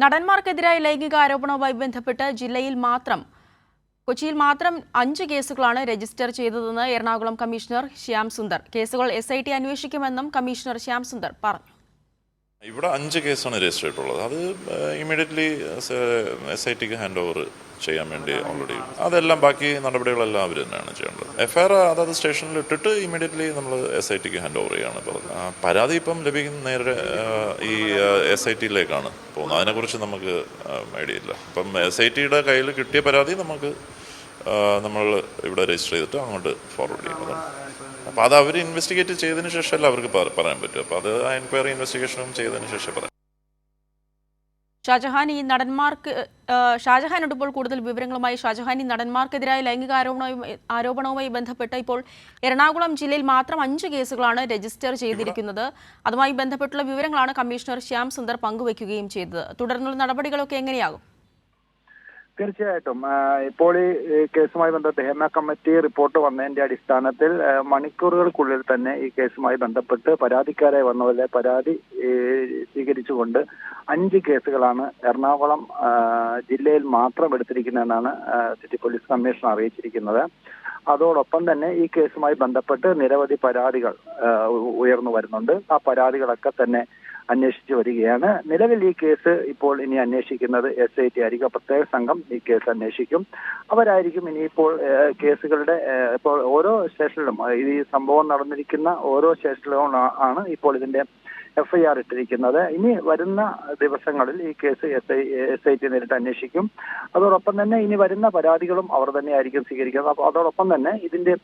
നടന്മാർക്കെതിരായ ലൈംഗിക ആരോപണവുമായി ബന്ധപ്പെട്ട് കൊച്ചിയിൽ മാത്രം 5 കേസുകളാണ് രജിസ്റ്റർ ചെയ്തതെന്ന് എറണാകുളം കമ്മീഷണർ ശ്യാം സുന്ദർ. കേസുകൾ SIT അന്വേഷിക്കുമെന്നും കമ്മീഷണർ ശ്യാം സുന്ദർ പറഞ്ഞു. ഇവിടെ 5 കേസാണ് രജിസ്റ്റർ ചെയ്തിട്ടുള്ളത്. അത് ഇമ്മീഡിയറ്റ്ലി SITക്ക് ഹാൻഡ് ഓവർ ചെയ്യാൻ വേണ്ടി ഓൾറെഡി അതെല്ലാം ബാക്കി നടപടികളെല്ലാം അവർ തന്നെയാണ് ചെയ്യേണ്ടത്. FIR അതായത് സ്റ്റേഷനിൽ ഇട്ടിട്ട് ഇമ്മീഡിയറ്റ്ലി നമ്മൾ SITക്ക് ഹാൻഡ് ഓവർ ചെയ്യാണ് പറഞ്ഞത്. പരാതി ഇപ്പം ലഭിക്കുന്ന നേരെ ഈ SITയിലേക്കാണ് പോകുന്നത്. അതിനെക്കുറിച്ച് നമുക്ക് ഐഡിയ ഇല്ല. ഇപ്പം SITയുടെ കയ്യിൽ കിട്ടിയ പരാതി നമ്മൾ ഇവിടെ രജിസ്റ്റർ ചെയ്തിട്ട് അങ്ങോട്ട് ഫോർവേഡ് ചെയ്യുന്നതാണ്. അപ്പോൾ അത് അവർ ഇൻവെസ്റ്റിഗേറ്റ് ചെയ്തതിന് ശേഷമല്ല അവർക്ക് പറയാൻ പറ്റും. അപ്പോൾ അത് ആ എൻക്വയറി ഇൻവെസ്റ്റിഗേഷനും ചെയ്തതിന് ശേഷം പറയാം. ഷാജഹാനോട് ഇപ്പോൾ കൂടുതൽ വിവരങ്ങളുമായി. ഷാജഹാൻ, ഈ നടന്മാർക്കെതിരായ ലൈംഗിക ആരോപണവുമായി ബന്ധപ്പെട്ട് ഇപ്പോൾ എറണാകുളം ജില്ലയിൽ മാത്രം 5 കേസുകളാണ് രജിസ്റ്റർ ചെയ്തിരിക്കുന്നത്. അതുമായി ബന്ധപ്പെട്ടുള്ള വിവരങ്ങളാണ് കമ്മീഷണർ ശ്യാം സുന്ദർ പങ്കുവയ്ക്കുകയും ചെയ്തത്. തുടർന്നുള്ള നടപടികളൊക്കെ എങ്ങനെയാകും? തീർച്ചയായിട്ടും ഇപ്പോൾ ഈ കേസുമായി ബന്ധപ്പെട്ട് ഹേമ കമ്മിറ്റി റിപ്പോർട്ട് വന്നതിന്റെ അടിസ്ഥാനത്തിൽ മണിക്കൂറുകൾക്കുള്ളിൽ തന്നെ ഈ കേസുമായി ബന്ധപ്പെട്ട് പരാതിക്കാരായി വന്നവരുടെ പരാതി സ്വീകരിച്ചുകൊണ്ട് 5 കേസുകളാണ് എറണാകുളം ജില്ലയിൽ മാത്രം എടുത്തിരിക്കുന്നതെന്നാണ് സിറ്റി പോലീസ് കമ്മീഷണർ അറിയിച്ചിരിക്കുന്നത്. അതോടൊപ്പം തന്നെ ഈ കേസുമായി ബന്ധപ്പെട്ട് നിരവധി പരാതികൾ ഉയർന്നു വരുന്നുണ്ട്. ആ പരാതികളൊക്കെ തന്നെ അന്വേഷിച്ചു വരികയാണ്. നിലവിൽ ഈ കേസ് ഇപ്പോൾ ഇനി അന്വേഷിക്കുന്നത് SIT ആയിരിക്കും. പ്രത്യേക സംഘം ഈ കേസ് അന്വേഷിക്കും. അവരായിരിക്കും ഇനിയിപ്പോൾ കേസുകളുടെ ഇപ്പോൾ ഓരോ സ്റ്റേഷനിലും ഈ സംഭവം നടന്നിരിക്കുന്ന ഓരോ സ്റ്റേഷനിലും ആണ് ഇപ്പോൾ ഇതിന്റെ FIR ഇട്ടിരിക്കുന്നത്. ഇനി വരുന്ന ദിവസങ്ങളിൽ ഈ കേസ് SIT നേരിട്ട് അന്വേഷിക്കും. അതോടൊപ്പം തന്നെ ഇനി വരുന്ന പരാതികളും അവർ തന്നെയായിരിക്കും സ്വീകരിക്കുന്നത്. അപ്പോൾ അതോടൊപ്പം തന്നെ ഇതിന്റെ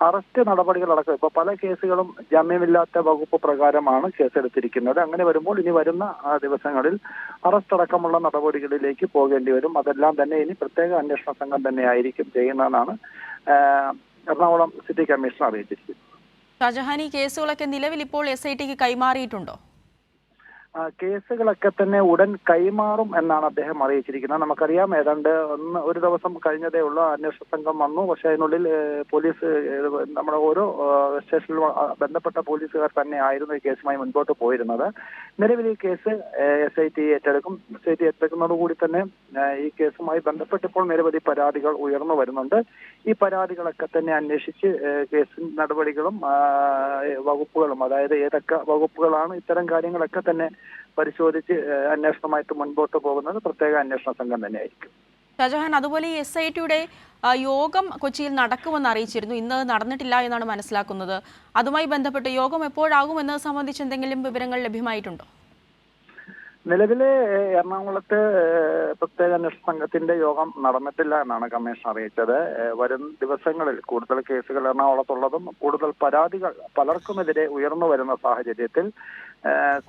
അറസ്റ്റ് നടപടികളടക്കം ഇപ്പോൾ പല കേസുകളും ജാമ്യമില്ലാത്ത വകുപ്പ് പ്രകാരമാണ് കേസെടുത്തിരിക്കുന്നത്. അങ്ങനെ വരുമ്പോൾ ഇനി വരുന്ന ദിവസങ്ങളിൽ അറസ്റ്റ് അടക്കമുള്ള നടപടികളിലേക്ക് പോകേണ്ടി വരും. അതെല്ലാം തന്നെ ഇനി പ്രത്യേക അന്വേഷണ സംഘം തന്നെയായിരിക്കും ചെയ്യുന്നതെന്നാണ് എറണാകുളം സിറ്റി കമ്മീഷണർ അറിയിച്ചിരിക്കുന്നത്. ഷാജഹാൻ, ഈ കേസുകളൊക്കെ നിലവിൽ ഇപ്പോൾ SITക്ക് കൈമാറിയിട്ടുണ്ടോ? കേസുകളൊക്കെ തന്നെ ഉടൻ കൈമാറും എന്നാണ് അദ്ദേഹം അറിയിച്ചിരിക്കുന്നത്. നമുക്കറിയാം, ഏതാണ്ട് ഒരു ദിവസം കഴിഞ്ഞതേ ഉള്ള അന്വേഷണ സംഘം വന്നു. പക്ഷെ അതിനുള്ളിൽ പോലീസ് നമ്മുടെ ഓരോ സ്റ്റേഷനിലും ബന്ധപ്പെട്ട പോലീസുകാർ തന്നെ ആയിരുന്നു ഈ കേസുമായി മുൻപോട്ട് പോയിരുന്നത്. നിലവിൽ ഈ കേസ് SIT ഏറ്റെടുക്കും. SIT ഏറ്റെടുക്കുന്നതോടുകൂടി തന്നെ ഈ കേസുമായി ബന്ധപ്പെട്ട് ഇപ്പോൾ നിരവധി പരാതികൾ ഉയർന്നു വരുന്നുണ്ട്. ഈ പരാതികളൊക്കെ തന്നെ അന്വേഷിച്ച് കേസ് നടപടികളും വകുപ്പുകളും, അതായത് ഏതൊക്കെ വകുപ്പുകളാണ് ഇത്തരം കാര്യങ്ങളൊക്കെ തന്നെ പരിശോധിച്ച് അന്വേഷണമായിട്ട് മുൻപോട്ട് പോകുന്നത് പ്രത്യേക അന്വേഷണ സംഘം തന്നെയായിരിക്കും. ഷാജഹാൻ, അതുപോലെ ഈ SITയുടെ യോഗം കൊച്ചിയിൽ നടക്കുമെന്ന് അറിയിച്ചിരുന്നു. ഇന്ന് നടന്നിട്ടില്ല എന്നാണ് മനസ്സിലാക്കുന്നത്. അതുമായി ബന്ധപ്പെട്ട് യോഗം എപ്പോഴാകുമെന്നത് സംബന്ധിച്ച് എന്തെങ്കിലും വിവരങ്ങൾ ലഭ്യമായിട്ടുണ്ടോ? നിലവിലെ എറണാകുളത്ത് പ്രത്യേക അന്വേഷണ സംഘത്തിന്റെ യോഗം നടന്നിട്ടില്ല എന്നാണ് കമ്മീഷൻ അറിയിച്ചത്. വരും ദിവസങ്ങളിൽ കൂടുതൽ കേസുകൾ എറണാകുളത്തുള്ളതും കൂടുതൽ പരാതികൾ പലർക്കുമെതിരെ ഉയർന്നു വരുന്ന സാഹചര്യത്തിൽ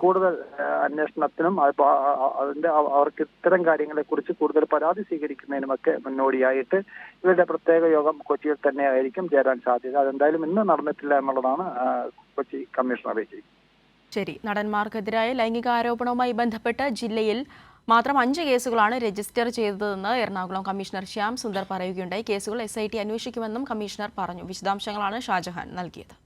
കൂടുതൽ അന്വേഷണത്തിനും അവർക്ക് ഇത്തരം കാര്യങ്ങളെ കുറിച്ച് കൂടുതൽ പരാതി സ്വീകരിക്കുന്നതിനുമൊക്കെ മുന്നോടിയായിട്ട് ഇവരുടെ പ്രത്യേക യോഗം കൊച്ചിയിൽ തന്നെ ആയിരിക്കും ചേരാൻ സാധ്യത. അതെന്തായാലും ഇന്ന് നടന്നിട്ടില്ല എന്നുള്ളതാണ് കൊച്ചി കമ്മീഷൻ അറിയിച്ചിരിക്കുന്നത്. ശരി. നടന്മാർക്കെതിരായ ലൈംഗിക ആരോപണവുമായി ബന്ധപ്പെട്ട് ജില്ലയിൽ മാത്രം 5 കേസുകളാണ് രജിസ്റ്റർ ചെയ്തതെന്ന് എറണാകുളം കമ്മീഷണർ ശ്യാം സുന്ദർ പറയുകയുണ്ടായി. കേസുകൾ SIT അന്വേഷിക്കുമെന്നും കമ്മീഷണർ പറഞ്ഞു. വിശദാംശങ്ങളാണ് ഷാജഹാൻ നൽകിയത്.